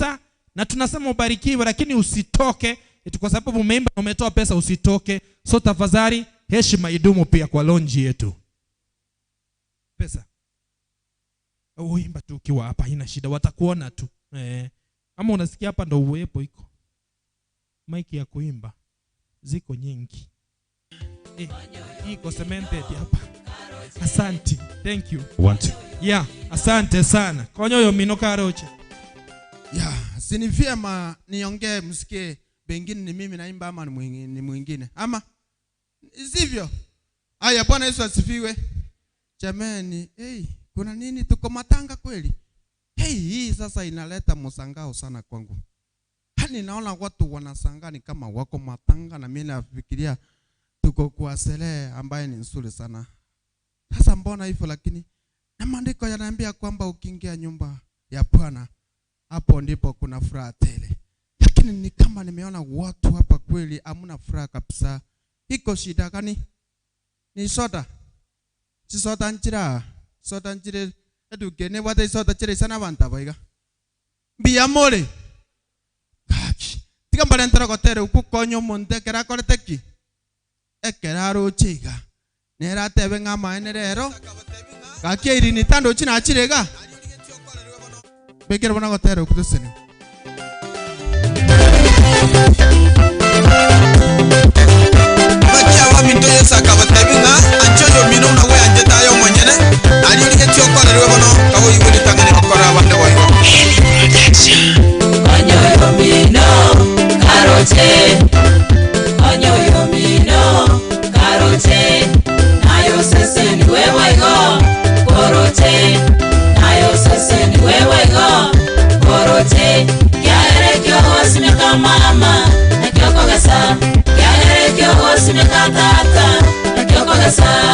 pesa na tunasema ubarikiwe, lakini usitoke eti kwa sababu umeimba na umetoa pesa usitoke. So tafadhali heshima idumu pia kwa lonji yetu. Pesa uimba tu ukiwa hapa haina shida, watakuona tu. Ama unasikia hapa ndo uwepo iko mic ya kuimba ziko nyingi. Iko cemented hapa. Asante. Thank you. Yeah, asante sana. Konyoyo mino karoche. Si vyema niongee msikie pengine ni mimi naimba ama ni mwingine. Ama sivyo? Haya, Bwana Yesu asifiwe. Jamani, kuna nini, tuko matanga kweli? Hii sasa inaleta msangao sana kwangu. Hani naona watu wanasangani kama wako matanga na mimi nafikiria tuko kwa sele ambaye ni nzuri sana. Sasa mbona hivyo? Lakini na maandiko yanaambia kwamba ukiingia nyumba ya Bwana hapo ndipo kuna furaha tele. Lakini ni kama nimeona watu hapa kweli hamna furaha kabisa. Iko shida gani? Ni soda. Si soda njira. Soda njire edugene wate soda chire sana banta baiga. Biamore. Kaki. Tika mbalentera kotere ukukonyo monte kera koreteki. Ekeraro chiga. Nera tebe ngama enerero. Kaki irini tando china achirega. Bekera bana kotere ukutesene. Bachawa mintoye sakabatebinga anchoyo mino na we anjetayo monyene ali uri ketyo korerwe bono kawo yibuli tangane bakora abande boyo anyoyo mino karote anyoyo mino karote nayo sese ni wewe go korote nayo sese ni wewe go korote yaere kyo osimeka mama na kyo kogasa yaere kyo osimeka tata na kyo kogasa